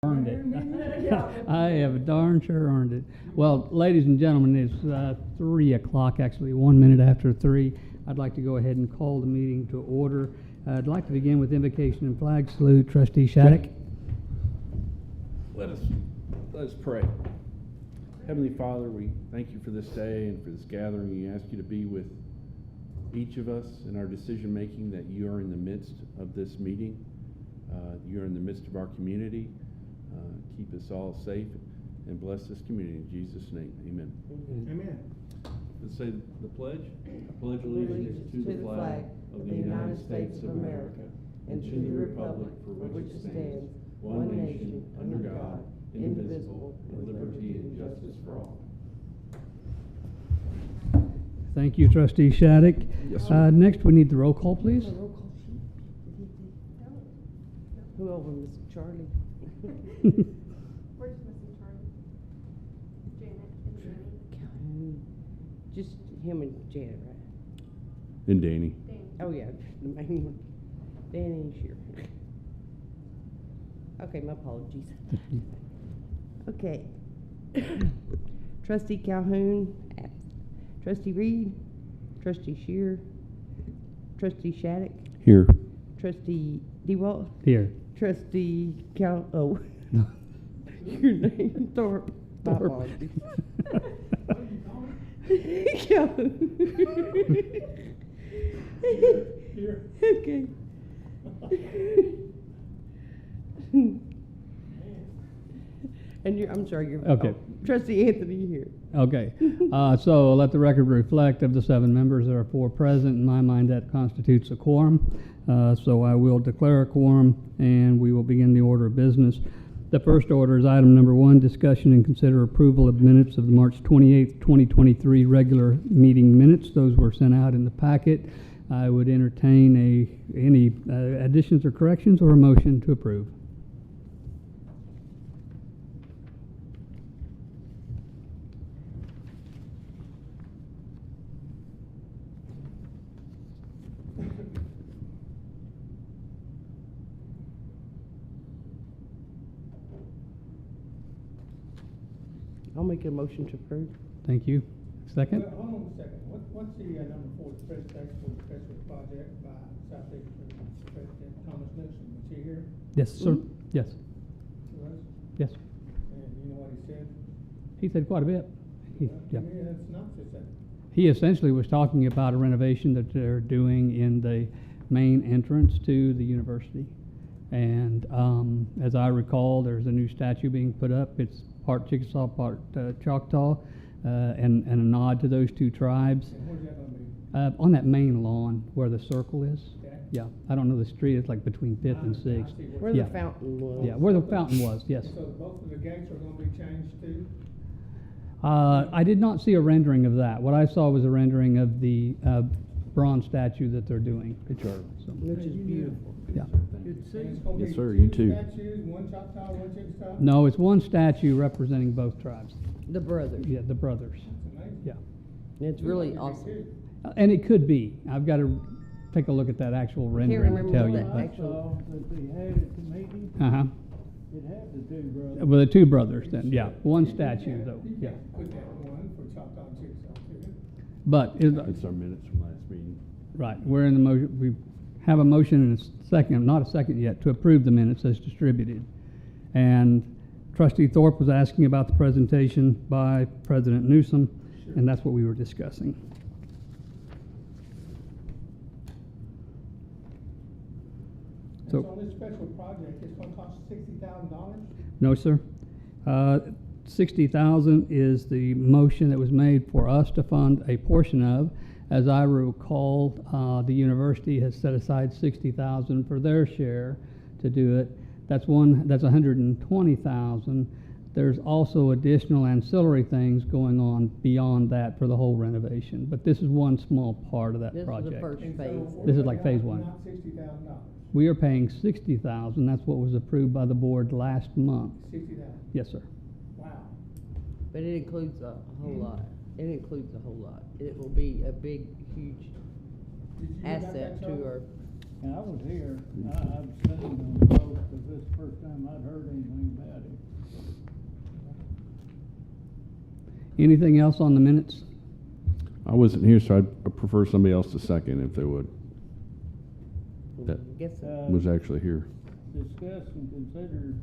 Earned it. I have darn sure earned it. Well, ladies and gentlemen, it's 3 o'clock, actually 1 minute after 3. I'd like to go ahead and call the meeting to order. I'd like to begin with invocation and flag salute. Trustee Shattuck. Let us pray. Heavenly Father, we thank you for this day and for this gathering. We ask you to be with each of us in our decision making, that you are in the midst of this meeting. You're in the midst of our community. Keep us all safe and bless this community in Jesus' name. Amen. Amen. Let's say the pledge. I pledge allegiance to the flag of the United States of America and to the republic for which it stands, one nation, under God, indivisible, with liberty and justice for all. Thank you, Trustee Shattuck. Yes, sir. Next, we need the roll call, please. Roll call sheet. Who over, Mr. Charlie? We're just missing Charlie, Janet, and Danny. Just him and Janet, right? And Danny. Danny. Oh, yeah, the main one. Danny and Sheer. Okay, my apologies. Okay. Trustee Calhoun, absent. Trustee Reed, Trustee Shear, Trustee Shattuck, Here. Trustee DeWalt, Here. Trustee your name, Thorpe. My Thorpe. apologies. Calhoun. Here. Okay. And I'm sorry, you're. Okay. Trustee Anthony here. Okay, so let the record reflect of the 7 members, there are 4 present. In my mind, that constitutes a quorum. So I will declare a quorum, and we will begin the order of business. The first order is item number 1, discussion and consider approval of minutes of the March 28th, 2023 regular meeting minutes. Those were sent out in the packet. I would entertain any additions or corrections or a motion to approve. I'll make a motion to approve. Thank you. Second? Hold on a second. What's the number 4, the presentation for the special project by Southeast President Thomas Nixon? Was he here? Yes, sir. Yes. He was? Yes. And you know what he said? He said quite a bit. Yeah. Give me a synopsis of it. He essentially was talking about a renovation that they're doing in the main entrance to the university. And as I recall, there's a new statue being put up. It's part Chickasaw, part Choctaw, and a nod to those 2 tribes. And where's that going to be? On that main lawn where the circle is. Okay. Yeah, I don't know the street. It's like between 5th and I 6th. see Where Yeah. the fountain was. Yeah, where the fountain was, yes. So both of the gates are going to be changed too? I did not see a rendering of that. What I saw was a rendering of the bronze statue that they're doing. Hey, Charlie. So, Which is beautiful. yeah. And it's gonna Yes, be sir, 2 you too. statues, one Choctaw, one Chickasaw? No, it's one statue representing both tribes. The brothers. Yeah, the brothers. That's amazing. Yeah. And it's really awesome. And it could be. I've got to take a look at that actual rendering and remember tell what you. that but- actual- That they had at the meeting, Uh-huh. it had the 2 brothers. Well, the 2 brothers then, yeah. One statue though, You yeah. can't put that one for Choctaw and Chickasaw, can you? But, It's our minutes from last meeting. right, we're in the motion, we have a motion and a second, not a second yet, to approve the minutes as distributed. And Trustee Thorpe was asking about the presentation by President Newsom, and that's what we were discussing. So on this special project, it's gonna cost $60,000? No, sir. 60,000 is the motion that was made for us to fund a portion of. As I recall, the university has set aside 60,000 for their share to do it. That's 120,000. There's also additional ancillary things going on beyond that for the whole renovation. But this is one small part of that This is the project. first And so phase. we're This is paying like phase out 1. Not $60,000, We are paying 60,000. That's what was approved by the board last month. 60,000. Yes, sir. Wow. But it includes a whole lot. It includes a whole lot. It will be a big, huge Did you hear about asset that, to Charlie? our And I was here, I've seen them both, cause this is the first time I'd heard anything about it. Anything else on the minutes? I wasn't here, so I'd prefer somebody else to second if they would. That Guess so. was actually here. Discuss and consider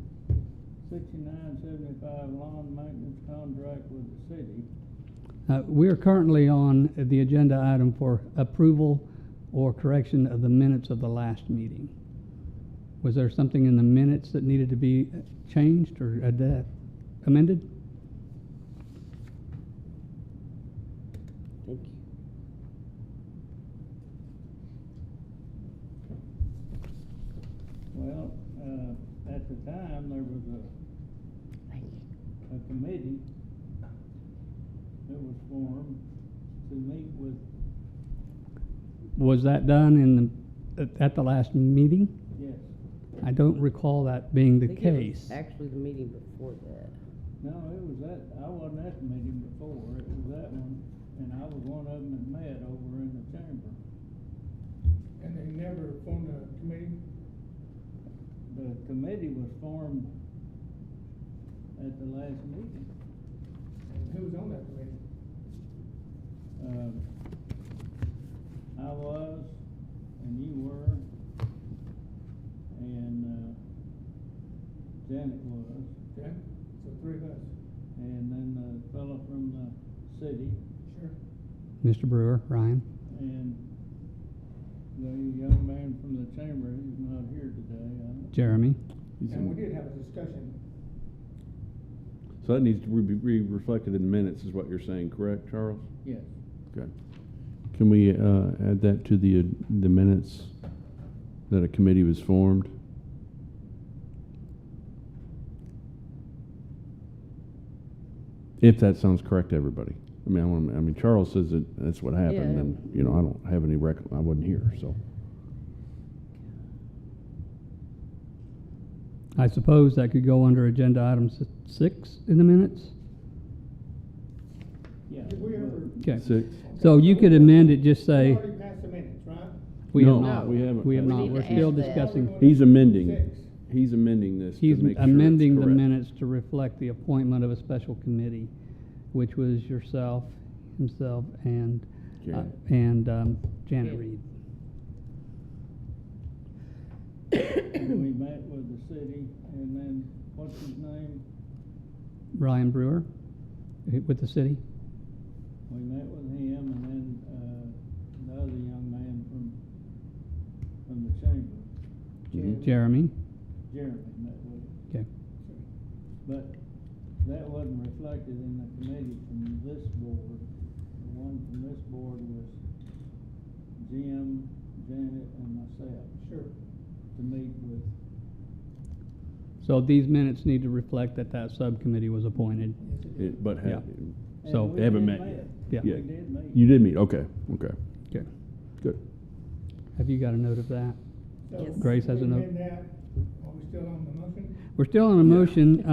6975 lawn maintenance contract with the city. We are currently on the agenda item for approval or correction of the minutes of the last meeting. Was there something in the minutes that needed to be changed or amended? Thank you. Well, at the time, there was Thank you. a committee that was formed to meet with, Was that done at the last meeting? yes, I don't recall that being the I think it was case. actually the meeting before that. no, it was that, I wasn't at the meeting before, it was that one, and I was one of them that met over in the chamber. And they never formed a committee? The committee was formed at the last meeting. And who was on that committee? I was, and you were, and Janet was, Okay, so three of us. and then the fellow from the city, Sure. Mr. Brewer, Ryan? and the young man from the chamber, he's not here today. Jeremy? He's And we in- did have a discussion. So that needs to be reflected in the minutes, is what you're saying, correct, Charles? Yes. Okay. Can we add that to the minutes, that a committee was formed? If that sounds correct to everybody. I mean, Charles says that that's what happened, Yeah. and, you know, I don't have any I wasn't here, so. I suppose that could go under agenda item 6 in the minutes? Yeah. Did we ever? Okay. 6? So you could amend it, just We say, already passed the minutes, right? we have No, not. we haven't. We have We not. need We're to still add that. discussing. He's amending, Six. he's amending this to He's make sure it's amending the correct. minutes to reflect the appointment of a special committee, which was yourself, himself, and Janet. Janet Reed. And we met with the city, and then, what's his name? Ryan Brewer with the city. We met with him, and then, the other young man from the chamber, Mhm. Jeremy. Jeremy, met with him. Okay. But that wasn't reflected in the committee from this board. The one from this board was Jim, Janet, and myself Sure. to meet with. So these minutes need to reflect that that subcommittee was appointed. Yes, it did. But Yeah. So- And we They haven't did met meet. yet. Yeah. Yeah. We did meet. You did meet, okay, Okay. good. Have you got a note of that? So, Yes. Grace has a we note. amend that. Are we still on the motion? We're still on a motion.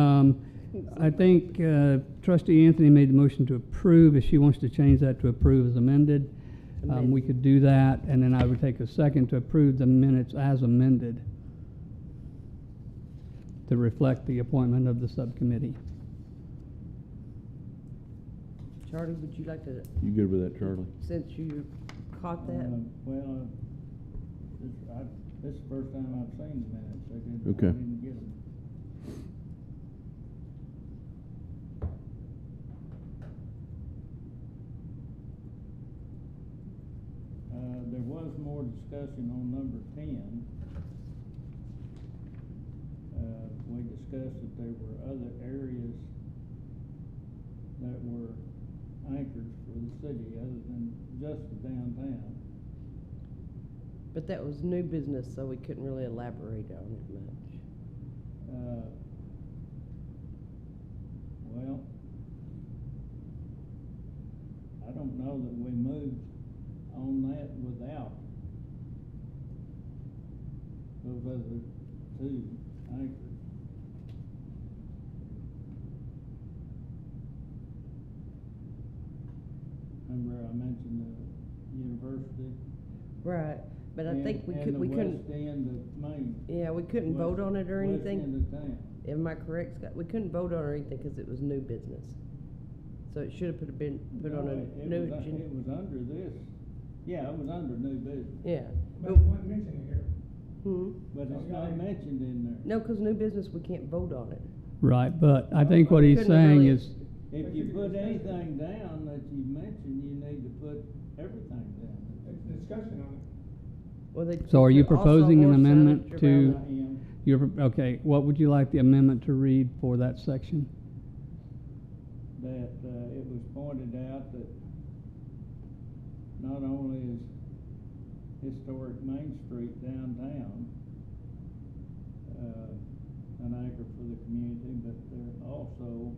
I think trustee Anthony made the motion to approve. If she wants to change that to approve as amended, we could do that, and then I would take a second to approve the minutes as amended to reflect the appointment of the subcommittee. Charlie, would you like to, You good with that, Charlie? since you caught that? Well, this is the first time I've seen the minutes. I Okay. didn't get them. There was more discussion on number 10. We discussed that there were other areas that were anchors for the city other than just the downtown. But that was new business, so we couldn't really elaborate on it much. Well, I don't know that we moved on that without those other two anchors. Remember I mentioned the university? Right, But I And- think we and the couldn't, west end of Main. yeah, we couldn't vote on it or West anything. end of town. Am I correct, Scott? We couldn't vote on it or anything because it was new business. So it should have been put on No, a it new was- agenda. It was under this, yeah, it was under new business, Yeah. But it wasn't mentioned here. but it's not mentioned in there. No, because new business, we can't vote on it. Right, but I think what he's Couldn't saying really- is, If you put anything down that you mentioned, you need to put everything down. It's a discussion on it. Well, they So are you put also proposing an more amendment signage to- around I am, okay, what would you like the amendment to read for that section? that, it was pointed out that not only is historic Main Street downtown, an anchor for the community, but there also,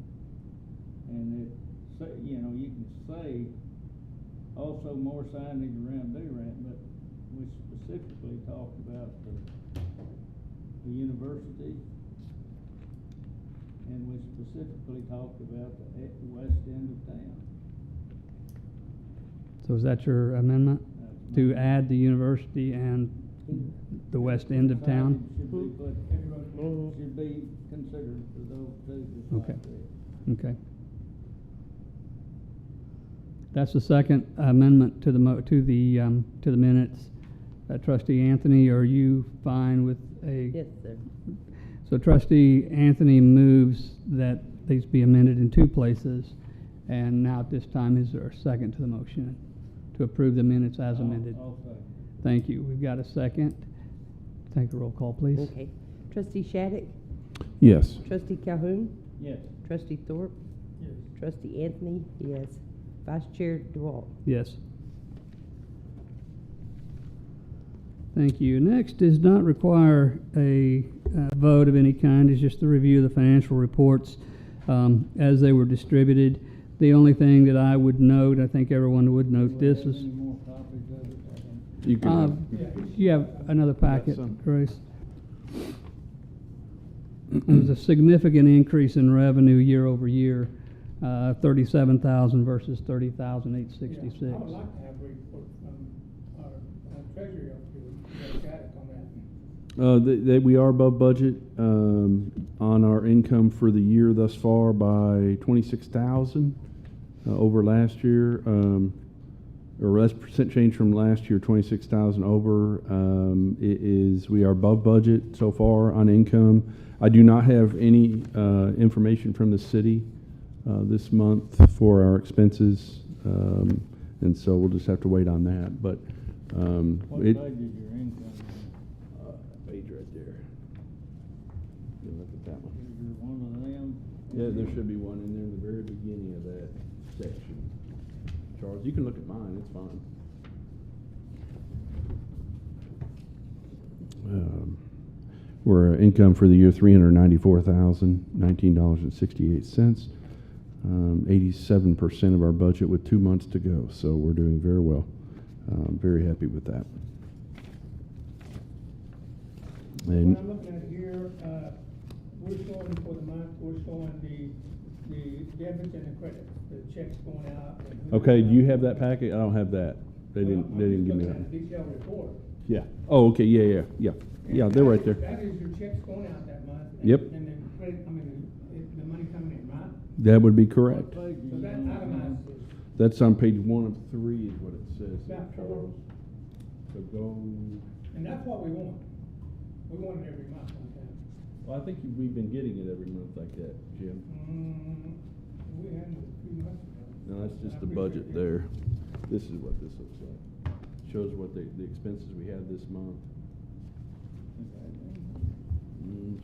and it, say, you know, you can say also more signage around Durant, but we specifically talked about the university, and we specifically talked about the west end of town. So is that your amendment? That's To my- add the university and the west end of town? Signage Should be put, Mhm. should be considered for those two, just Okay. like this. Okay. That's the second amendment to the minutes. Trustee Anthony, are you fine with a? Yes, sir. So trustee Anthony moves that these be amended in two places. And now at this time, is there a second to the motion to approve the minutes as amended? I'll second. Thank you. We've got a second. Take a roll call, please. Okay. Trustee Shattuck? Yes. Trustee Calhoun? Yes. Trustee Thorpe? Yes. Trustee Anthony? Yes. Vice Chair DeWalt? Yes. Thank you. Next does not require a vote of any kind. It's just the review of the financial reports as they were distributed. The only thing that I would note, I think everyone would note, Do we this have is, any more copies of it? I don't- You can, you have another packet, some. Grace. There's a significant increase in revenue year over year, 37,000 versus 30,866. Yeah, I would like to have a report from our treasurer up to Shattuck on that. we are above budget on our income for the year thus far by 26,000 over last year, or less percent change from last year, 26,000 over. We are above budget so far on income. I do not have any information from the city this month for our expenses, and so we'll just have to wait on that. But What page is your income? page right there. You look at that one. Is there one of them? Yeah, there should be one in there in the very beginning of that section. Charles, you can look at mine, it's fine. We're income for the year $394,019.68. 87% of our budget with 2 months to go, so we're doing very well. Very happy with that. And What I'm looking at here, we're showing for the month, we're showing the debits and the credits, the checks going out. and who's okay, do going you out. have that packet? I don't have that. They didn't give me I'm that. just looking at the detailed report. Yeah. Oh, okay, yeah. Yeah, they're right there. That is your checks going out that month. Yep. And then credit, the money coming in, right? That would be correct. What page So is that it on? itemizes, That's on page 1 of 3 is what it says there, About four. Charles. So go, and that's what we want. We want it every month like that. well, I think we've been getting it every month like that, Jim. We had it a few months ago. No, that's just I the budget appreciate there. This is what this looks like. Shows what the expenses we had this month.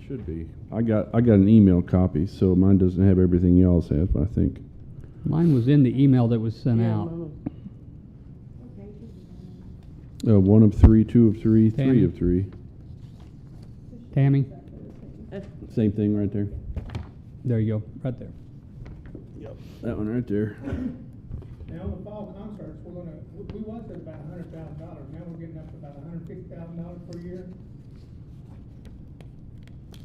Should be. I got an email copy, so mine doesn't have everything y'all's have, I think. Mine was in the email that was sent Yeah, out. no, no. What page is it on? 1 of 3, 2 of 3, 3 Tammy. of 3. Tammy, That's- Same thing right there. there you go, right there. Yep. That one right there. Now, on the fall concerts, we was at about $100,000. Now we're getting up to about $150,000 per year.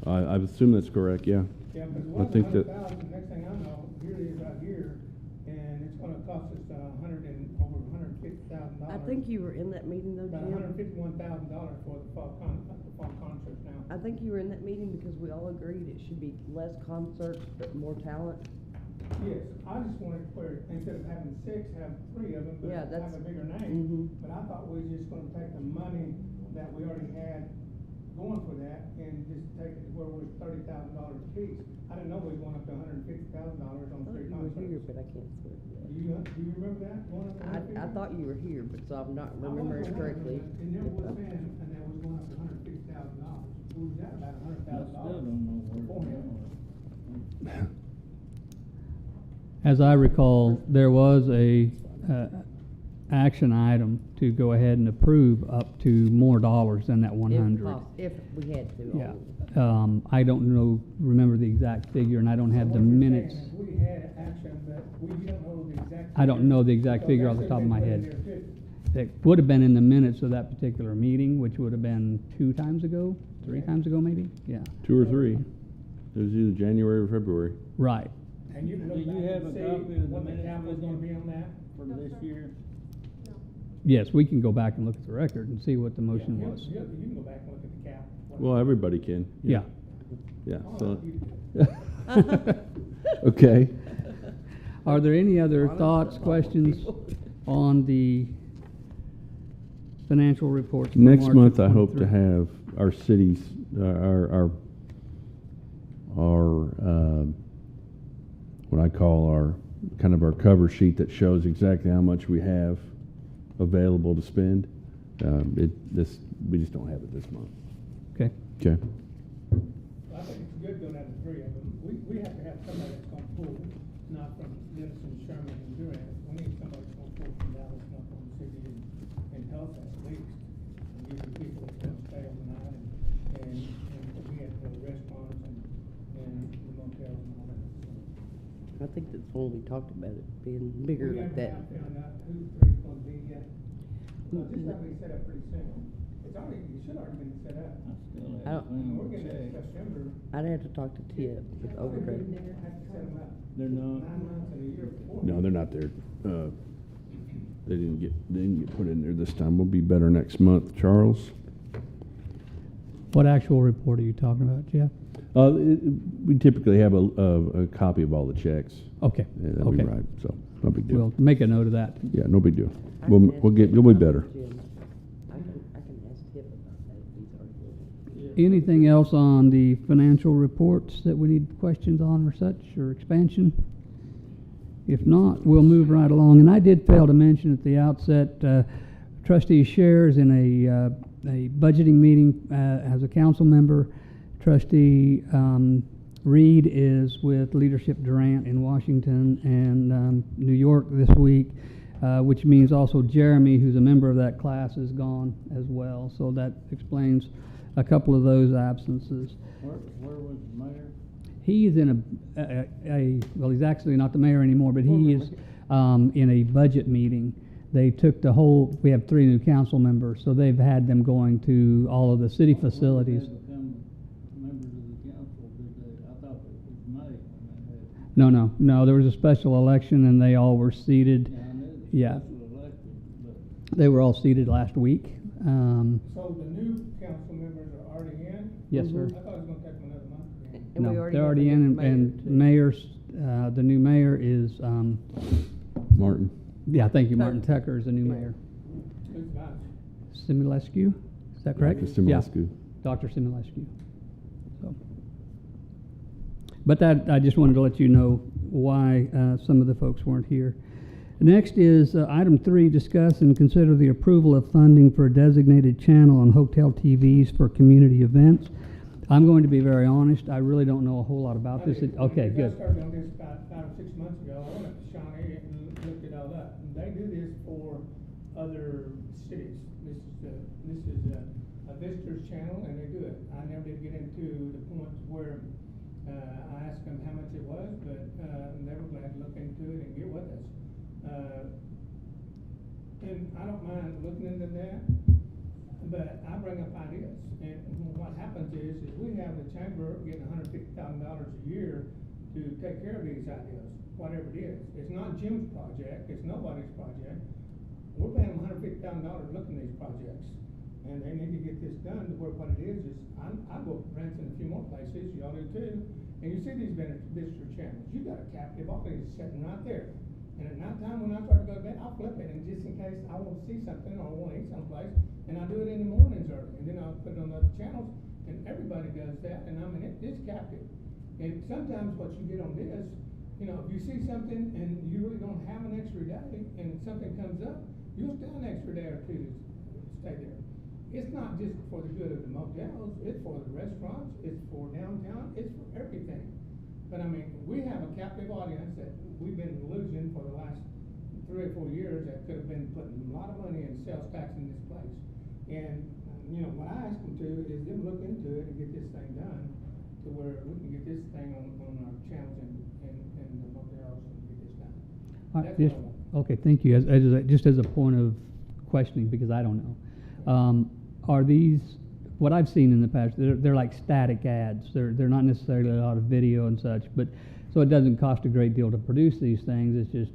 I assume that's correct, yeah. Yeah, because it I was think that- 100,000. Next thing I know, here it is right here, and it's gonna cost cost us over $150,000. I think you were in that meeting though, About Jim. $151,000 for the fall concert now. I think you were in that meeting because we all agreed it should be less concerts, but more talent. Yes, I just wanted clear, instead of having 6, have 3 of them, but Yeah, have that's- a bigger name. Mhm. But I thought we was just gonna take the money that we already had going for that and just take it to where we're $30,000 a piece. I didn't know we were going up to $150,000 on I thought 3 you were here, concerts. but I can't swear to that. Do you remember that, going up to $150? I thought you were here, but so I'm not I was remembering aware of correctly. it, and there was saying, and that was going up to $150,000. We was at about I $100,000. still don't know where beforehand. it's going. As I recall, there was a action item to go ahead and approve up to more dollars than that 100. If we had to. Yeah. only. I don't remember the exact figure, and I don't have So the what you're minutes. saying is we had action, but you don't know the exact. I don't know the exact So figure that off the should've top of been my put in head. there too. It would have been in the minutes of that particular meeting, which would have been 2 times ago, 3 times ago maybe? Yeah, 2 or 3. It was either January or February. right. And you can Do look you back have and a see copy of the what the minutes capital's with gonna you? be on that. For No, this sir. year? No. Yes, we can go back and look at the record and see what the motion Yeah, was. You can go back and look at the cap. Well, everybody can. Yeah. Yeah, Oh, so. you did. Okay. Are there any other Honest thoughts, about questions people. on the financial reports? for Next March month, of I hope to 23? have our cities, what I call our, kind of our cover sheet that shows exactly how much we have available to spend. We just don't have it this month. Okay. Okay. I think it's good going out of 3 of them. We have to have somebody that's gonna pull, not from Denison, Sherman, and Durant. We need somebody that's gonna pull from Dallas, not from the city and Tulsa at least. And give the people that's gonna stay overnight and we have the restaurants and the motels and all that. I think that's when we talked about it being bigger We like haven't that. found out who 3's gonna be yet. So this ought to be set up pretty soon. It should already been set up. I still I haven't don't- We're found the getting check. to September. I'd have to talk to Tip with overdraft. Have to set them up. They're not. 9 months and a year before. No, they're not there. They didn't get put in there this time. We'll be better next month. Charles? What actual report are you talking about, Jeff? We typically have a copy of all the checks. Okay. Yeah, that'll be Okay. right, so, no big deal. We'll make a note of that. Yeah, no big deal. I can ask You'll Tip be about better. it, Jim. I can ask Tip about that if he's already looking. Yeah. Anything else on the financial reports that we need questions on or such, or expansion? If not, we'll move right along. And I did fail to mention at the outset, trustee shares in a budgeting meeting as a council member. Trustee Reed is with Leadership Durant in Washington and New York this week, which means also Jeremy, who's a member of that class, is gone as well. So that explains a couple of those absences. Where was the mayor? He's in well, he's actually not the mayor anymore, but he is in a budget meeting. They took we have 3 new council members, so they've had them going to all of the city facilities. When did they become members of the council? I thought it was May when they had. No, there was a special election and they all were seated. Yeah, I knew it was Yeah. special elected, but They were all seated last week. So the new council members are already in? Yes, sir. I thought it was gonna take them another month. again. And we No, already they're have already a in, new and too. the new mayor is, Martin? yeah, thank you, Martin Tucker is the new mayor. Who's vice? Simulescu, is that correct? Dr. Yeah. Simulescu. Dr. Simulescu. So, but that, I just wanted to let you know why some of the folks weren't here. Next is item 3, discuss and consider the approval of funding for a designated channel on hotel TVs for community events. I'm going to be very honest, I really don't know a whole lot about this. Okay, I good. started on this about 5 or 6 months ago. I went to Shawnee and looked it all up. And they do this for other cities. This is a visitor's channel, and they do it. I never did get into the point where I asked them how much it was, but they were glad to look into it and get with us. And I don't mind looking into that, but I bring up ideas. And what happens is we have the chamber getting $150,000 a year to take care of these ideas. whatever it is. It's not Jim's project, it's nobody's project. We're paying them $150,000 looking at these projects. And they need to get this done to where what it is, I go Branson a few more places, y'all do too. And you see these visitor channels, you got a captive audience sitting right there. And at night time, when I start to go to bed, I'll flip it, and just in case I want to see something or I want to eat someplace, and I do it in the mornings early, and then I'll put it on other channels, and everybody does that, and I mean, it's captive. And sometimes what you get on this, you know, if you see something and you really don't have an extra day, and something comes up, you'll stay an extra day or two to stay there. It's not just for the good of the motels, it's for the restaurants, it's for downtown, it's for everything. But I mean, we have a captive audience that we've been losing for the last 3 or 4 years that could have been putting a lot of money in sales tax in this place. And, you know, what I ask them to is them look into it and get this thing done to where we can get this thing on our channels and the motels and get this done. That's what I want. Okay, thank you. Just as a point of questioning, because I don't know. Are these, what I've seen in the past, they're like static ads. They're not necessarily a lot of video and such, but so it doesn't cost a great deal to produce these things. It's just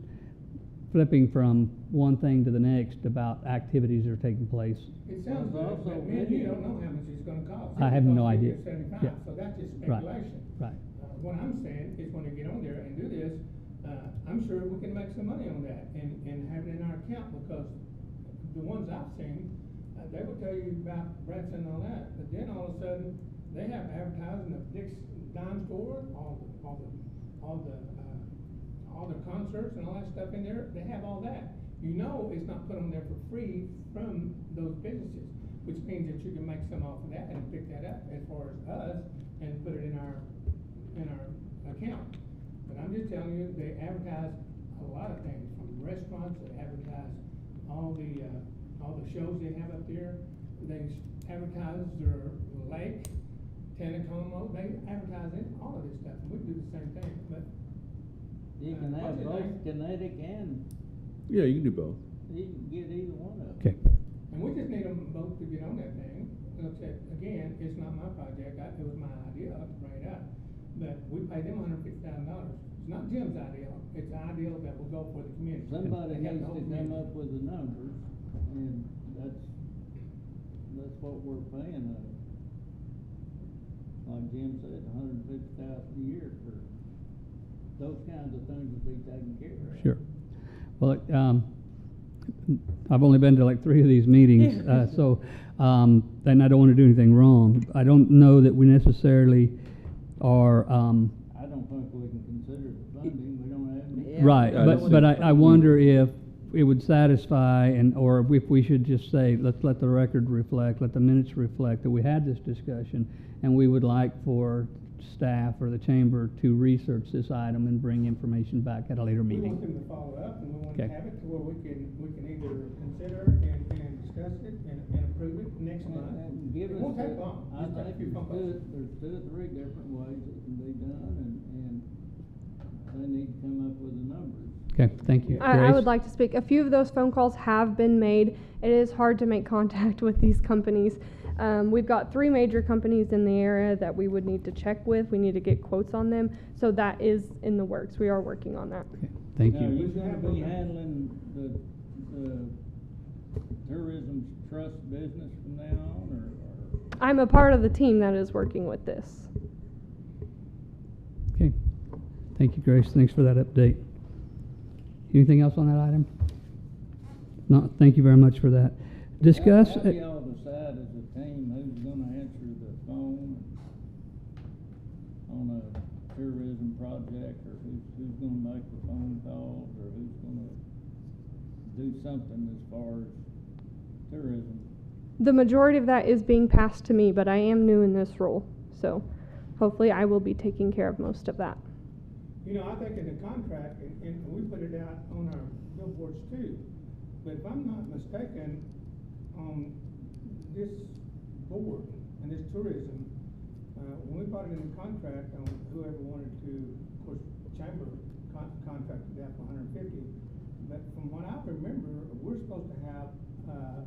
flipping from one thing to the next about activities that are taking place. It sounds good, but man, you don't know how much it's gonna cost. I have no idea. $75, Yeah. so that's just Right. speculation. Right. What I'm saying is when they get on there and do this, I'm sure we can make some money on that and have it in our account, because the ones I've seen, they will tell you about Branson and all that, but then all of a sudden, they have advertising of Dick's Dime Store, all the concerts and all that stuff in there, they have all that. You know it's not put on there for free from those businesses, which means that you can make some off of that and pick that up as far as us and put it in our account. But I'm just telling you, they advertise a lot of things, from restaurants, they advertise all the shows they have up there. They advertise their lake, Tanacomo, they advertise all of this stuff, and we do the same thing, but. You can have both kinetic and, Yeah, you can do both. you can get either one of them. Okay. And we just need them both to get on that thing. Again, it's not my project, it was my idea to bring it up, but we pay them $150,000. It's not Jim's idea, it's the idea that will go for the community. Somebody They have needs the whole to come community. up with the numbers, and that's what we're paying of. Like Jim said, $150,000 a year for those kinds of things to be taken care of. Sure. Well, I've only been to like 3 of these meetings, so, and I don't want to do anything wrong. I don't know that we necessarily are, I don't think we can consider the funding, we don't have any. Yeah. right, Yeah, but I wonder if it would satisfy, or if we should just say, let's let the record reflect, let the minutes reflect that we had this discussion, and we would like for staff or the chamber to research this item and bring information back at a later We meeting. want them to follow up, and we want to Okay. have it to where we can either consider and discuss it and approve it next month. And give It us, won't take long. I Just take a think few phone calls. there's 2 or 3 different ways it can be done, and they need to come up with the numbers. Okay, thank you. I Grace? would like to speak. A few of those phone calls have been made. It is hard to make contact with these companies. We've got 3 major companies in the area that we would need to check with. We need to get quotes on them. So that is in the works. We are working on that. Okay, thank Now, are you. you gonna be handling the tourism trust business from now on, or? I'm a part of the team that is working with this. Okay, thank you, Grace. Thanks for that update. Anything else on that item? No, thank you very much for that. Discuss. How do y'all decide as a team who's gonna answer the phone on a tourism project, or who's gonna make the phone calls, or who's gonna do something as far as tourism? The majority of that is being passed to me, but I am new in this role. So hopefully I will be taking care of most of that. You know, I think in the contract, and we put it out on our billboards too, but if I'm not mistaken, this board and this tourism, when we put it in the contract on whoever wanted to, of course, chamber contracted that for $150, but from what I remember, we're supposed to have a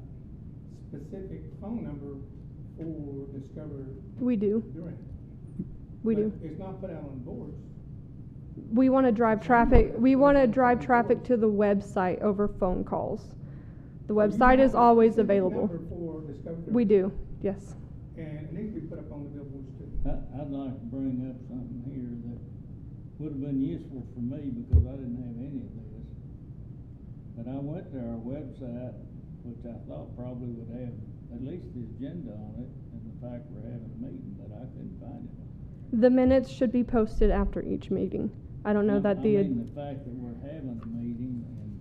specific phone number for Discover We do. Durant. We But do. it's not put out on boards. We want to drive traffic to the website over phone calls. The So you website have is a always specific available. number for Discovery We Drive. do, yes. And it needs to be put up on the billboards too. I'd like to bring up something here that would have been useful for me because I didn't have any of this. But I went to our website, which I thought probably would have at least the agenda on it and the fact we're having a meeting, but I couldn't find it. The minutes should be posted after each meeting. I don't know that I the, mean the fact that we're having a meeting and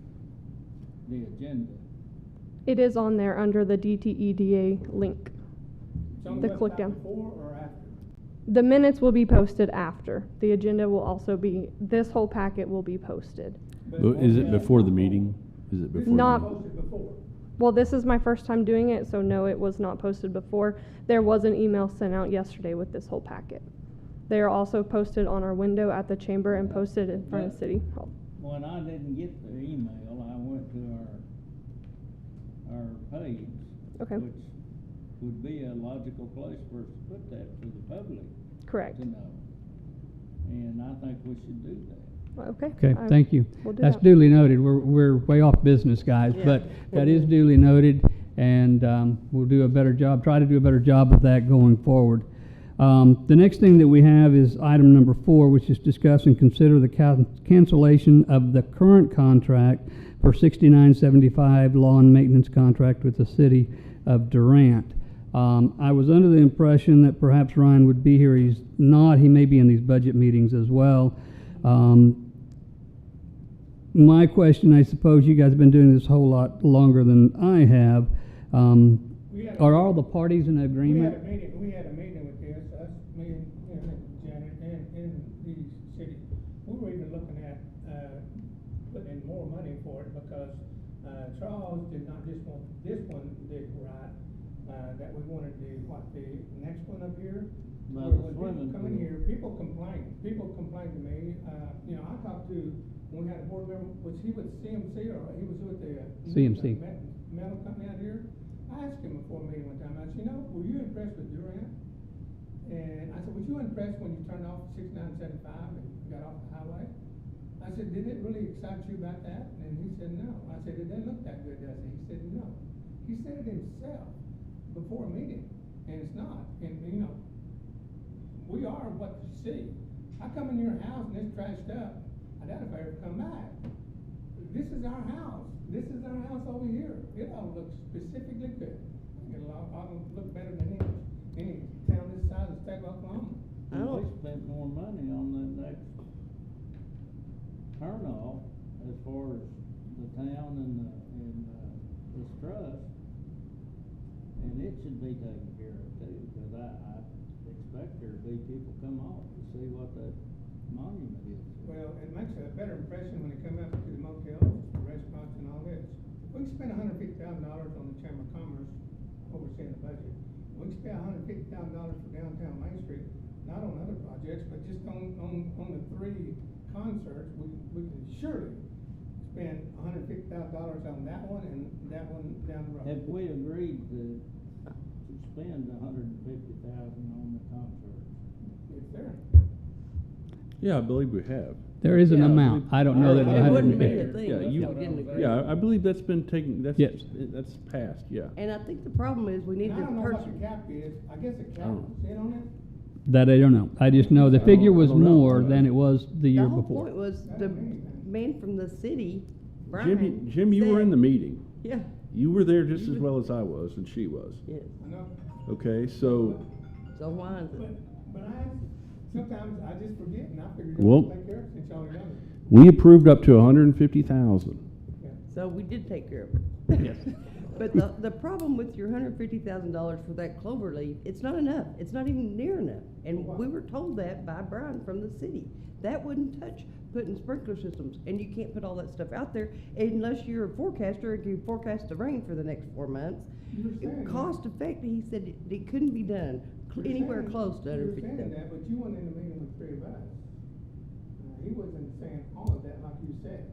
the agenda. it is on there under the DTEDA link. It's on The the click website down. before or after? The minutes will be posted after. The agenda will also be, this whole packet will be posted. But But is it won't before the have- meeting? Is it This before? Not- the meeting? Posted before. Well, this is my first time doing it, so no, it was not posted before. There was an email sent out yesterday with this whole packet. They are also posted on our window at the chamber and posted in front of City Hall. When I didn't get the email, I went to our page. Okay. Which would be a logical place for us to put that for the public Correct. to know. And I think we should do that. Okay. Okay, thank you. We'll do That's that. duly noted. We're way off business, guys, Yeah. but that is duly noted, and we'll do a better job, try to do a better job of that going forward. The next thing that we have is item number 4, which is discuss and consider the cancellation of the current contract for 6975 lawn maintenance contract with the city of Durant. I was under the impression that perhaps Ryan would be here. He's not. He may be in these budget meetings as well. My question, I suppose you guys have been doing this a whole lot longer than I have. We had a Are meeting- all the parties in agreement? We had a meeting with this, us, me and Janet and the city. We were even looking at, putting in more money for it because, Charles did not just want this one did right, that we wanted the next one up here. About Where the when swimming people come in pool. here, people complain to me, I talked to, when we had a board member, was he with CMC or he was with the? CMC. Metal company out here. I asked him before a meeting one time, I said, were you impressed with Durant? And I said, was you impressed when you turned off 6975 and got off the highway? I said, did it really excite you about that? And he said, no. I said, it doesn't look that good, does it? He said, no. He said it himself before a meeting, and it's not. And, we are what you see. I come in your house and it's trashed up. I doubt if I ever come back. This is our house. This is our house over here. It all looks specifically good. It ought to look better than any town this size of the state of Oklahoma. I don't- We spent more money on that next turnoff as far as the town and this trust. And it should be taken care of too, because I expect there to be people come off to see what that monument is. Well, it makes a better impression when they come up to the motels, the restaurants and all this. We can spend $150,000 on the Chamber of Commerce overseeing the budget. We can spend $150,000 for downtown Main Street, not on other projects, but just on the 3 concerts, we can surely spend $150,000 on that one and that one down the road. Have we agreed to spend $150,000 on the concert? It's there. Yeah, I believe we have. There is an Yeah. amount. I don't know that It it had wouldn't to be be. a thing Yeah, if you- we didn't agree. Yeah, I believe that's been taken, Yes. that's passed, yeah. And I think the problem is we need And to I don't know what purchase. the cap is. I guess the cap, Oh. see it on it? That I don't know. I just know the I figure don't- I was don't know. more than it was the The year whole before. point was That the don't mean anything. man from the city, Brian. Jim, you were said- in the meeting. Yeah, You were there just You as were- well as I was and she was. yes. I know. Okay, so, So why is it? But sometimes I just forget and I figure Well- you'll take care of it since y'all are younger. we approved up to 150,000. Yeah. So we did take care of it. Yes. But the problem with your $150,000 for that clover leaf, it's not enough. It's not even near enough. And we were told that by Brian from the city. That wouldn't touch putting sprinkler systems. And you can't put all that stuff out there unless you're a forecaster and can forecast the rain for the next 4 months. You're saying that. Cost effective, he said it couldn't be done You're anywhere saying- close to You're 150,000. saying that, but you weren't in the meeting with 3 of us. He wasn't saying all of that like you said.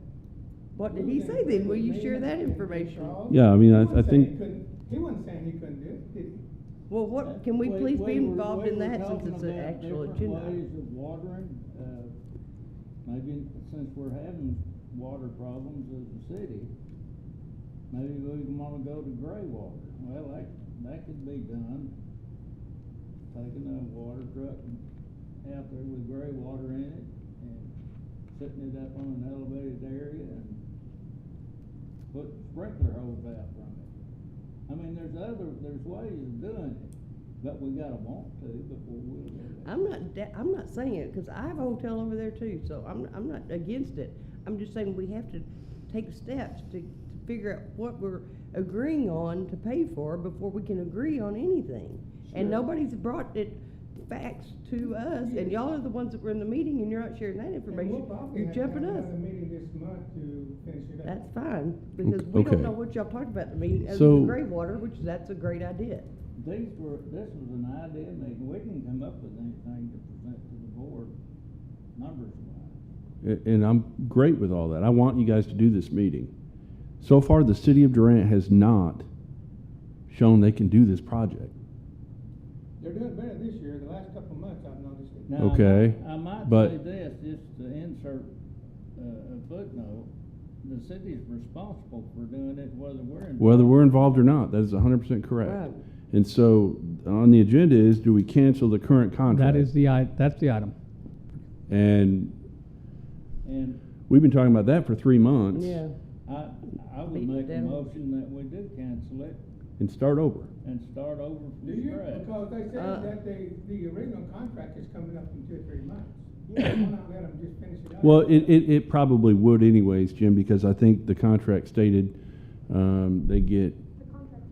What did he say then? Will you share that information? Yeah, I mean, He I wasn't saying think- he couldn't- He wasn't saying he couldn't do it, did he? Well, what, can we please be were- involved we in were that since talking it's an about actual different agenda? ways of watering, maybe since we're having water problems as a city, maybe we wanna go to gray water. Well, that could be done. Taking a water truck out there with gray water in it and setting it up on an elevated area and put sprinkler hose out from it. I mean, there's ways of doing it, but we gotta want to before we'll do it. I'm not saying it, cause I have a hotel over there too, so I'm not against it. I'm just saying we have to take steps to figure out what we're agreeing on to pay for before we can agree on anything. And Sure. nobody's brought facts to us, and y'all are the ones that were in the meeting, and you're not sharing that And information. we'll probably You're have to have jumping us. another meeting this month to finish it up. That's fine, because we don't Okay. know what y'all talked about in the meeting, other So- than gray water, which that's a great idea. This was an idea meeting. We didn't come up with anything to present to the board, numbers wise. And I'm great with all that. I want you guys to do this meeting. So far, the city of Durant has not shown they can do this project. They're doing better this year, the last couple of months I've noticed it. Now, Okay, I might but- say this, just to insert a footnote, the city's responsible for doing it whether we're involved. Whether we're involved or not, that is 100% correct. Right. And so, on the agenda is, do we cancel the current contract? That is that's the item. And And we've been talking about that for 3 months. Yeah. I would Beat it make a down. motion that we do cancel it And start over. and start over Do from you, scratch. because they said Uh, that the original contract is coming up in 2 or 3 months. Why not let them just finish it up? Well, it probably would anyways, Jim, because I think the contract stated, they get, The contract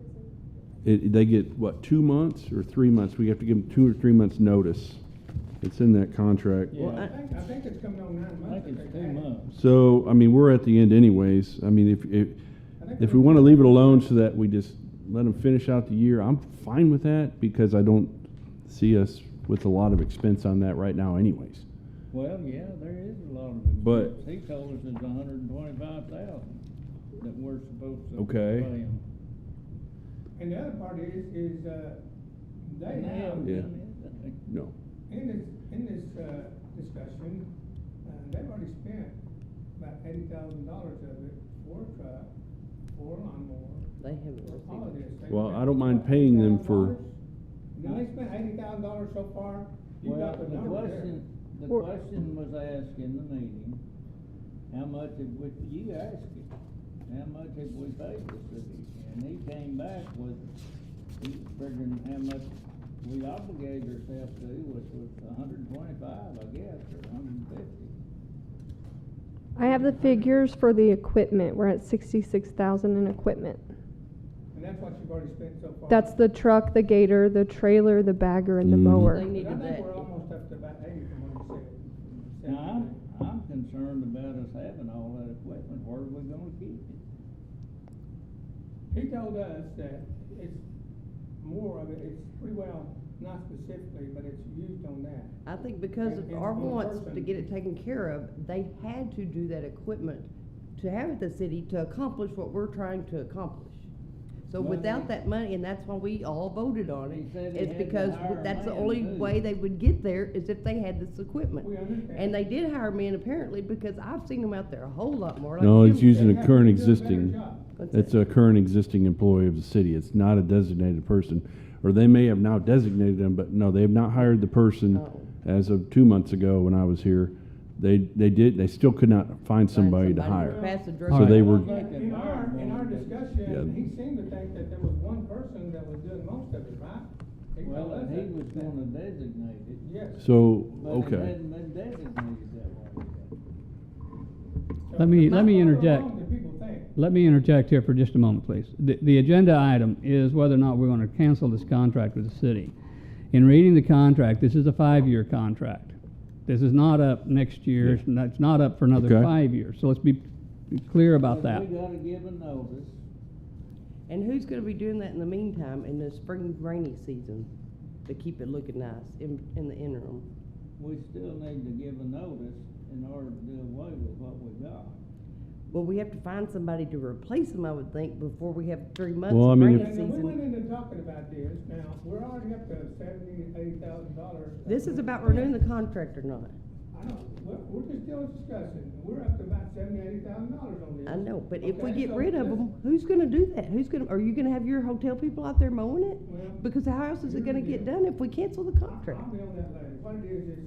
is they get, what, 2 months or 3 months? We have to give them 2 or 3 months' notice. It's in that contract. Yeah. Well, I think it's coming on 9 I months. think it's that they 2 had it. months. So, I mean, we're at the end anyways. I mean, I think if we want to leave it alone so that we just let them finish out the year, I'm fine with that because I don't see us with a lot of expense on that right now anyways. Well, yeah, there is a lot of But- expense. He told us it's 125,000 that we're supposed to Okay. pay him. And the other part is, they And they have, haven't Yeah. done anything. No. in this discussion, they've already spent about $80,000 of it for a truck, for a lawnmower, They haven't for all of received. this. Well, I don't mind paying them for- Now, they spent $80,000 so far. You Well, got the the number there. question was asked in the meeting, how much have we, you asked him, how much have we paid the city? And he came back with, he was figuring how much we obligated ourselves to, which was 125, I guess, or 150. I have the figures for the equipment. We're at 66,000 in equipment. And that's what you've already spent so far. That's the truck, the gator, the trailer, the bagger, and the Mhm. mower. They But I needed think that. we're almost up to about 80 from what you said. Now, I'm concerned about us having all that equipment, where are we gonna keep it? He told us that it's more of it, it's pretty well, not specifically, but it's used on that. I think because And- of our and wants to person. get it taken care of, they had to do that equipment to have at the city to accomplish what we're trying to accomplish. So Well, without that money, and that's why we all voted on He it, said he it's had to because hire that's the men, only too. way they would get there is if they had this equipment. We understand. And they did hire men apparently, because I've seen them out there a whole lot more. like No, Jim it's using They a have current to do a better existing, job. What's it's that? a current existing employee of the city. It's not a designated person. Or they may have now designated them, but no, they have not hired the person Oh. as of 2 months ago when I was here. They still could not find somebody to hire. Pass the drug So So they Alright. were, Well, they In can hire our more. discussion, Yeah. he seemed to think that there was one person that was doing most of it, right? He told Well, us and he that- was gonna designate it. Yes. so, But it okay. hadn't been designated that way yet. So Let me that's what interject. wrong that people think. Let me interject here for just a moment, please. The agenda item is whether or not we're going to cancel this contract with the city. In reading the contract, this is a 5-year contract. This is not up next year, it's not up for another Okay. 5 years. So let's be clear about But that. we gotta give a notice. And who's gonna be doing that in the meantime, in the spring rainy season, to keep it looking nice in the interim? We still need to give a notice in order to do away with what we got. Well, we have to find somebody to replace them, I would think, before we have 3 months Well, I of mean, rainy if- And we went season. into talking about this, now, we're already up to $70,000, $80,000. This is about renewing the contract or not. I know, we're just still discussing, we're up to about $70,000-80,000 on this. I know, but if we Okay, get so rid of let's- them, who's gonna do that? Are you gonna have your hotel people out there mowing it? Well, Because how else is it gonna get done if we cancel the contract? I'll be on that later. What it is,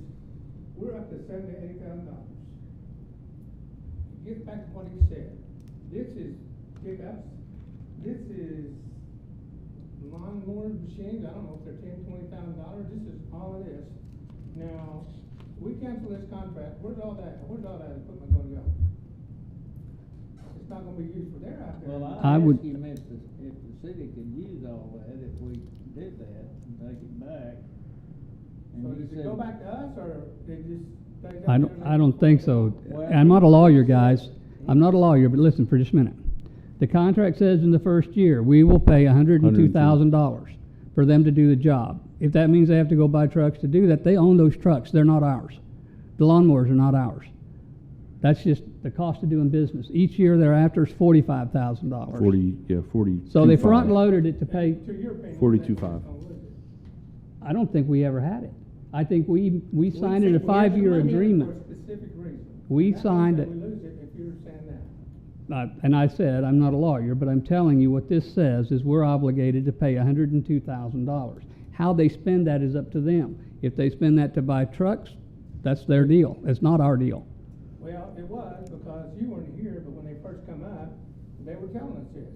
we're up to $70,000-80,000. Get back to what he said. This is pickups, this is lawnmower machines, I don't know if they're $10,000-20,000, this is all it is. Now, we cancel this contract, where's all that equipment gonna go? It's not gonna be used for their out there. Well, I I would- asked him if the city could use all that, if we did that and take it back. And So he does it said- go back to us, or they just? stay I down don't, there I and- don't think so. Well, I'm not a lawyer, guys. I'm not a lawyer, but listen for just a minute. The contract says in the first year, we will pay $102,000 for them to do the job. If that means they have to go buy trucks to do that, they own those trucks. They're not ours. The lawnmowers are not ours. That's just the cost of doing business. Each year thereafter is $45,000. 40. So they front loaded it to pay. To your opinion. 42.5. that's gonna lose it. I don't think we ever had it. I think we signed said a we had the 5-year money agreement. For a specific reason. We That's signed why it. we lose it if you're saying that. And I said, I'm not a lawyer, but I'm telling you what this says is we're obligated to pay $102,000. How they spend that is up to them. If they spend that to buy trucks, that's their deal. It's not our deal. Well, it was, because you weren't here, but when they first come up, they were telling us this.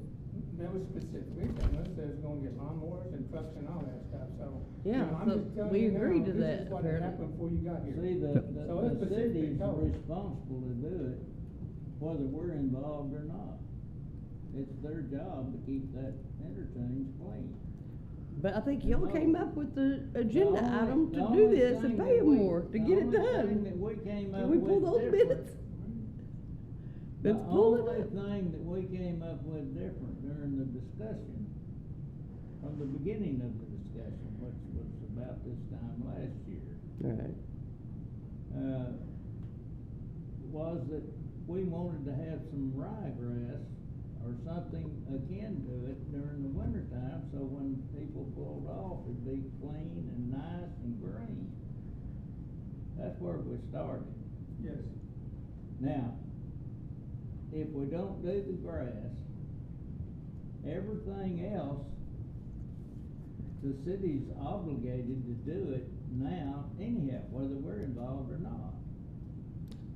They were specifically telling us they was gonna get lawnmowers and trucks and all that stuff, so. you Yeah, know, I'm so just telling we you now, agreed to this that, is what had apparently. happened before you got here. See, So it's the specifically city's told. responsible to do it, whether we're involved or not. It's their job to keep that interchange clean. But I think y'all No. came up with the agenda The only- item the to do only this thing and that pay them we- more, to the get it only thing done. that we came up Can we pull with those different- minutes? The Let's pull it only up. thing that we came up with different during the discussion, from the beginning of the discussion, which was about this time last year, Right. was that we wanted to have some ryegrass or something akin to it during the winter time, so when people pulled off, it'd be clean and nice and green. That's where we started. Yes. Now, if we don't do the grass, everything else, the city's obligated to do it now anyhow, whether we're involved or not.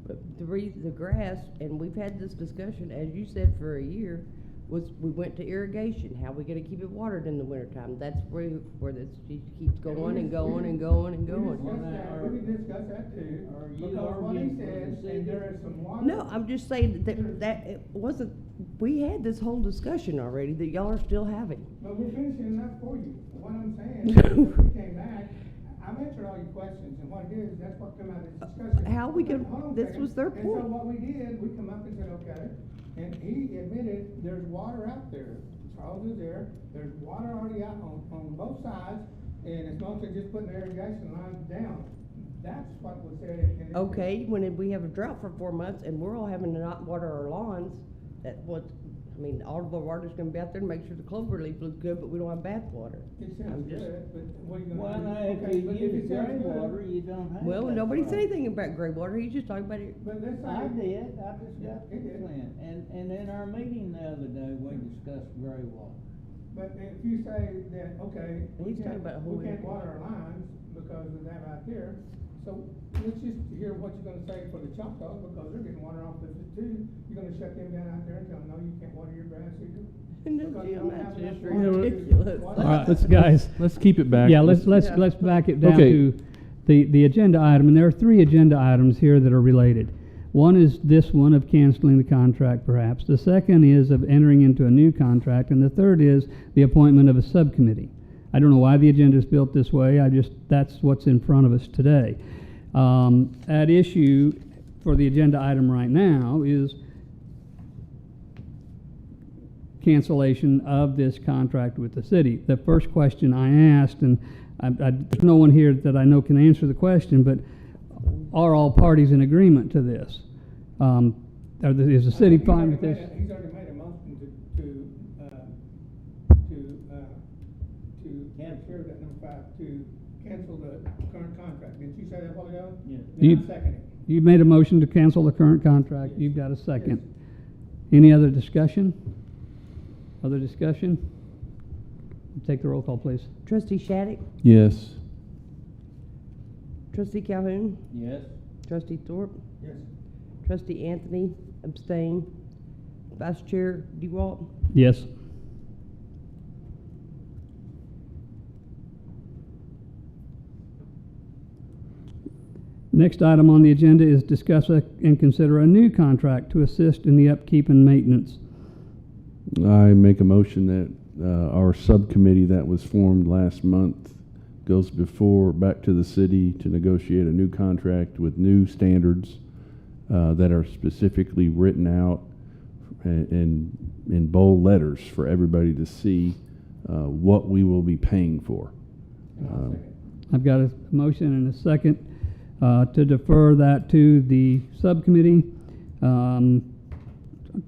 But the grass, and we've had this discussion, as you said, for a year, was we went to irrigation. How we gonna keep it watered in the wintertime? That's where this just keeps going and going and going and We going. discussed that, we discussed that too, Are you because what he arguing for said, the city? and there is some water. No, I'm just saying that it wasn't, we had this whole discussion already that y'all are still having. But we're finishing up for you. What I'm saying, is that we came back, I've answered all your questions, and what it is, that's what come out of this discussion. How we Okay, can- hold on a this second. was their And point. so what we did, we come up and said, okay, and he admitted there's water out there. Charles is there's water already out on both sides, and it's mostly just putting the irrigation lines down. That's what was said in this. Okay, when we have a drought for 4 months and we're all having to not water our lawns, all of our water's gonna be out there to make sure the clover leaf looks good, but we don't have bath water. It I'm sounds just- good, but what are you gonna do? Well, now, if Okay, you but use it sounds gray good- water, you don't have Well, that nobody said problem. anything about gray water, he's just talking about it. But let's say. I did, I just got He did. the plan, and in our meeting the other day, we discussed gray water. But if you say that, okay, we He's talking can't, about who we can't we- water our lines because of that right there, so let's just hear what you're gonna say for the Choctaws, because they're getting water off of it too. You're gonna shut them down out there and tell them, no, you can't water your grass either? No, Because you Jim, don't that's have just enough water to ridiculous. water. All right, let's, guys. Let's keep it back. Yeah, let's Yeah. back it down Okay. to the agenda item, and there are 3 agenda items here that are related. One is this one of canceling the contract, perhaps. The second is of entering into a new contract, and the third is the appointment of a subcommittee. I don't know why the agenda is built this way. That's what's in front of us today. At issue for the agenda item right now is cancellation of this contract with the city. The first question I asked, and there's no one here that I know can answer the question, but are all parties in agreement to this? Is the city fine with this? He's already made a motion to capture that number 5, to cancel the current contract. Didn't you say that a while ago? Yeah. Then You- I second it. You made a motion to cancel the current contract. You've got a second. Any other discussion? Other discussion? Take the roll call, please. Trustee Shattuck, Yes. trustee Calhoun, Yes. trustee Thorpe, Yes. trustee Anthony, abstain, vice chair DeWalt. Yes. Next item on the agenda is discuss and consider a new contract to assist in the upkeep and maintenance. I make a motion that our subcommittee that was formed last month goes back to the city to negotiate a new contract with new standards that are specifically written out in bold letters for everybody to see what we will be paying for. I've got a motion and a second to defer that to the subcommittee.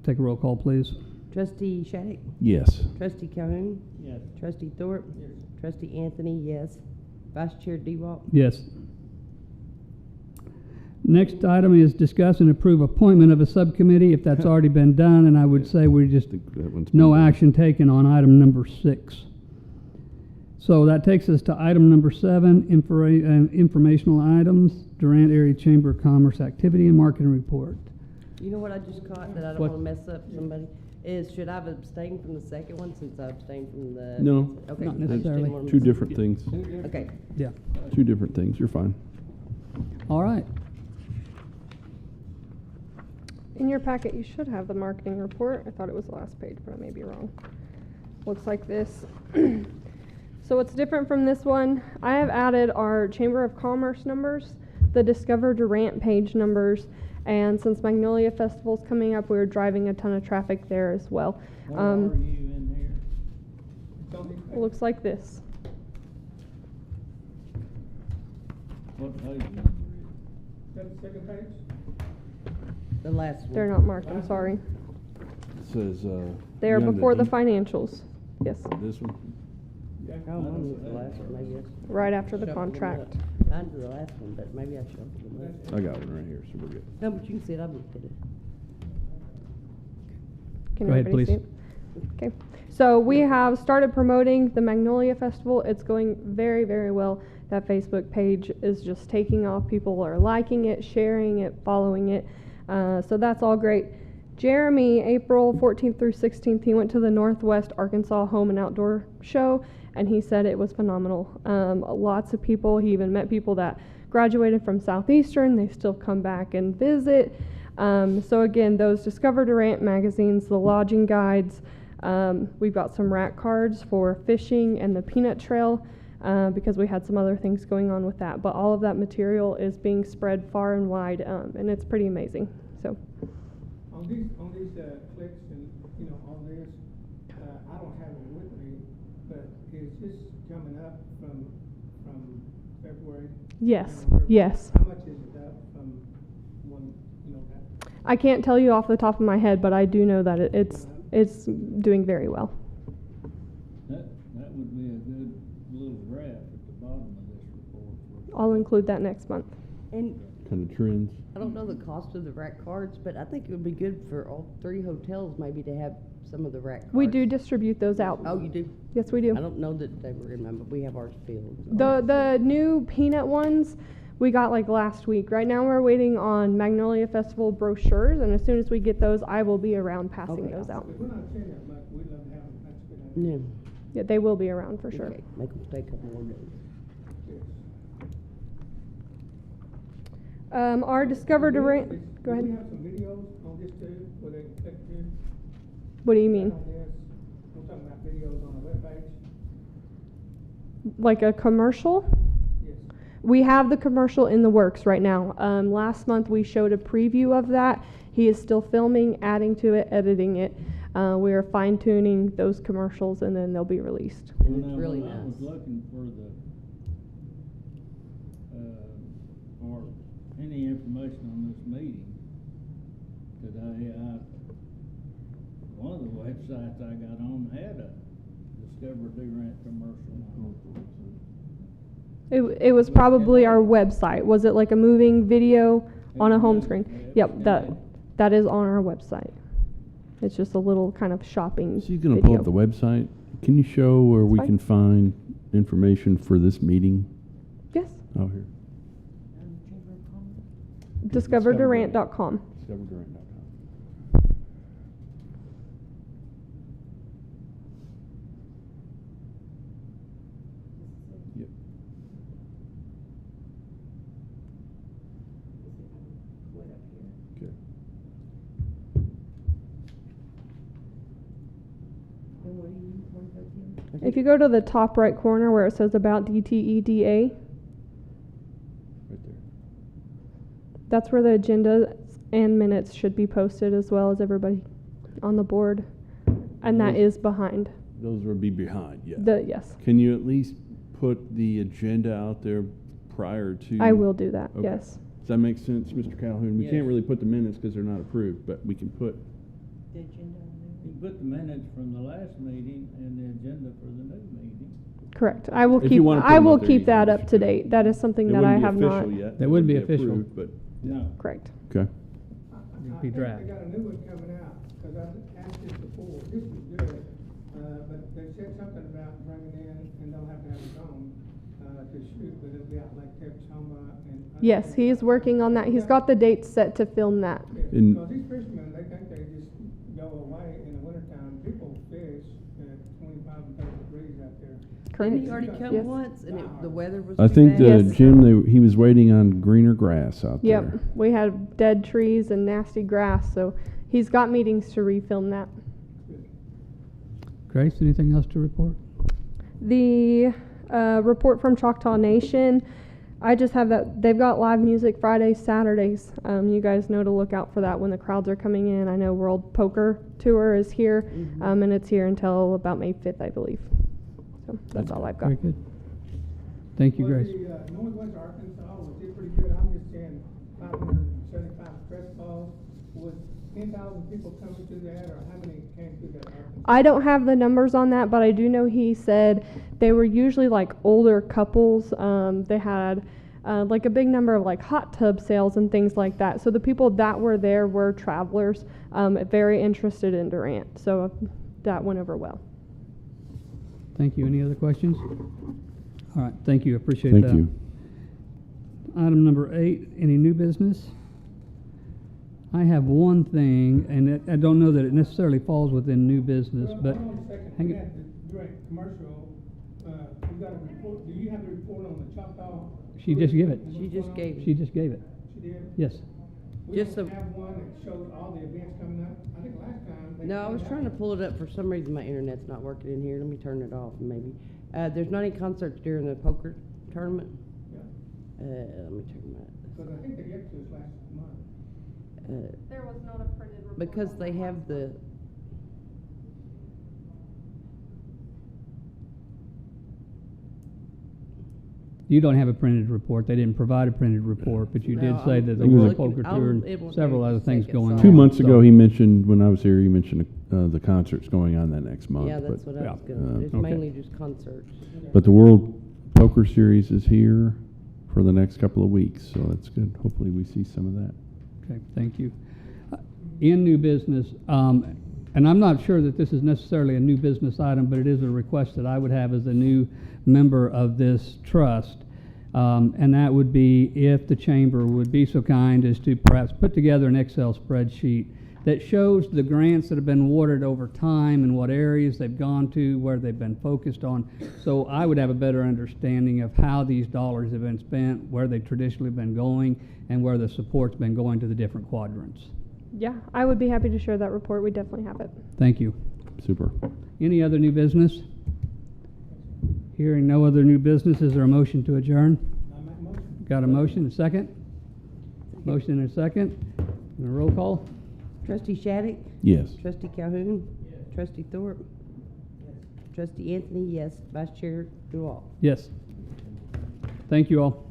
Take a roll call, please. Trustee Shattuck, Yes. trustee Calhoun, Yes. trustee Thorpe, Yes. trustee Anthony, yes, vice chair DeWalt. Yes. Next item is discuss and approve appointment of a subcommittee. If that's already been done, and I would say we just, That one's been no done. action taken on item number 6. So that takes us to item number 7, informational items, Durant Area Chamber of Commerce Activity and Marketing Report. You know what I just caught that I don't What? wanna mess up somebody? Is, should I have abstained from the second one since I abstained from the? No. Okay. Not I just didn't necessarily. wanna Two mess up. different things. Okay. Yeah. Two different things. You're fine. All right. In your packet, you should have the marketing report. I thought it was the last page, but I may be wrong. Looks like this. So what's different from this one, I have added our Chamber of Commerce numbers, the Discover Durant page numbers, and since Magnolia Festival's coming up, we're driving a ton of traffic there as well. Where are you in here? It's on these It pages. looks like this. What page number Is that the second page? The last one. They're not marked, I'm sorry. It says, They are beyond before the deep- financials. Yes, This one? Yeah. Oh, mine was the last one, maybe that's. right after the shuffled them contract. up. Mine was the last one, but maybe I shuffled them up. I got one right here, so we're good. No, but you can see it, I've looked at it. Can Go ahead, everybody see please. it? Okay, so we have started promoting the Magnolia Festival. It's going very, very well. That Facebook page is just taking off. People are liking it, sharing it, following it. So that's all great. Jeremy, April 14th through 16th, he went to the Northwest Arkansas Home and Outdoor Show, and he said it was phenomenal. Lots of people, he even met people that graduated from Southeastern. They still come back and visit. So again, those Discover Durant magazines, the lodging guides, we've got some rack cards for fishing and the peanut trail, because we had some other things going on with that. But all of that material is being spread far and wide, and it's pretty amazing. So On these clicks and, you know, on this, I don't have it with me, but is this coming up from February? yes, February? yes. How much is it up from one, you know, that? I can't tell you off the top of my head, but I do know that it's doing very well. That would be a good little graph at the bottom of this report. I'll include that next month. And Kind of trends. I don't know the cost of the rack cards, but I think it would be good for all 3 hotels maybe to have some of the rack cards. We do distribute those out. Oh, you do? Yes, we I do. don't know that they were in mine, but we have ours filled. The new peanut ones we got like last week. Right now we're waiting on Magnolia Festival brochures, and as soon as we get those, I will be around passing Okay. those out. If we're not saying that much, we'd love to have them, that's a good idea. Yeah. Yeah, they will be around for sure. Okay, make them stay a couple more days. Yes. Our Discover Durant. Go Do we ahead. have some videos on this too, where they can click here? What do you mean? On this, we're talking about videos on the webpage? Like a commercial? Yes. We have the commercial in the works right now. Last month we showed a preview of that. He is still filming, adding to it, editing it. We are fine tuning those commercials, and then they'll be released. And it's Now, really when I was nice. looking for any information on this meeting today, one of the websites I got on had a Discover Durant commercial on it. It was probably our website. Was it like a moving video on a home Yeah, screen. yeah, Yep, yeah. that is on our website. It's just a little kind of shopping So you're gonna pull video. up the website? Can you show where we Fine. can find information for this meeting? Yes, Oh, here. Chamber of Commerce. discoverdurant.com. DiscoverDurant.com. Yep. Okay. And what do you want to go to? If you go to the top right corner where it says about DTEDA, Right there. that's where the agenda and minutes should be posted as well as everybody on the board. And that Those- is behind Those would be behind, yeah. yes. Can you at least put the agenda out there prior to? I will do that, Okay. yes. Does that make sense, Mr. Calhoun? We Yes. can't really put the minutes because they're not approved, but we can put, The agenda on You put the minutes from the last meeting and the agenda for the new meeting. Correct. I will If you keep, wanna put I them will up there, keep you that can up just to do it. date. That is something it that I wouldn't be have not. official yet. That It wouldn't be wouldn't official. approved, But, No. Correct. okay. I be think draft. they got a new one coming out, cause I asked this before, this was good, but they said something about bringing in, and don't have to have it on, to shoot, but it'll be out like Texoma and. other Yes, things he's like working that. on that. He's got the dates set to film that. Yeah, In- because these fishermen, they think they just go away in the wintertime, people fish at 25 and 30 degrees out there. Correct. Didn't he already come Yes. once and the weather was I too think bad? the Jim, he was waiting on greener grass out there. Yep, we had dead trees and nasty grass, so he's got meetings to refilm that. Grace, anything else to report? The report from Choctaw Nation, I just have that they've got live music Fridays, Saturdays. You guys know to look out for that when the crowds are coming in. I know World Poker Tour is here, Mhm. and it's here until about May 5th, I believe. So that's all I've got. Very good. Thank you, Grace. Was the Northwest Arkansas, was it pretty good? I'm just saying 575 stress balls. Was 10,000 people coming to that, or how many came to that Arkansas? I don't have the numbers on that, but I do know he said they were usually like older couples. They had like a big number of like hot tub sales and things like that. So the people that were there were travelers, very interested in Durant. So that went over well. Thank you. Any other questions? All right, thank you. Appreciate that. Thank you. Item number 8, any new business? I have one thing, and I don't know that it necessarily falls within new business, Well, but hold on a second. hang We it- had the Durant commercial, you got a report, do you have the report on the Choctaw? She just gave it. and She what's just going on? gave it. she just gave it. She did? Yes. We Just don't a- have one that shows all the events coming up. I think last time. they No, I was came trying to out. pull it up. For some reason, my internet's not working in here. Let me turn it off, maybe. There's not any concerts during the poker tournament. Yeah, Let me check because I think they gave it to us last month. my, There was not a printed report. because they have the, You don't have a printed report. They didn't provide a printed report, but you did No, say I'm that there I'm was a looking- poker I'll- tour and it won't several take other a things second, going on. sorry. 2 months So- ago, he mentioned, when I was here, he mentioned the concerts going on that next month. yeah, that's but- what I was yeah, gonna, it's okay. mainly just concerts. But the World Poker Series is here for the next couple of weeks, so that's good. Hopefully, we see some of that. Okay, thank you. In new business, and I'm not sure that this is necessarily a new business item, but it is a request that I would have as a new member of this trust. And that would be if the chamber would be so kind as to perhaps put together an Excel spreadsheet that shows the grants that have been awarded over time and what areas they've gone to, where they've been focused on. So I would have a better understanding of how these dollars have been spent, where they've traditionally been going, and where the support's been going to the different quadrants. Yeah, I would be happy to share that report. We definitely have it. Thank you. Super. Any other new business? Hearing no other new business, is there a motion to adjourn? I make a motion. Got a motion, a second? Motion and a second. And a roll call? Trustee Shattuck? Yes. Trustee Calhoun? Trustee Thorpe? Trustee Anthony, yes. Vice Chair Duval? Yes. Thank you all.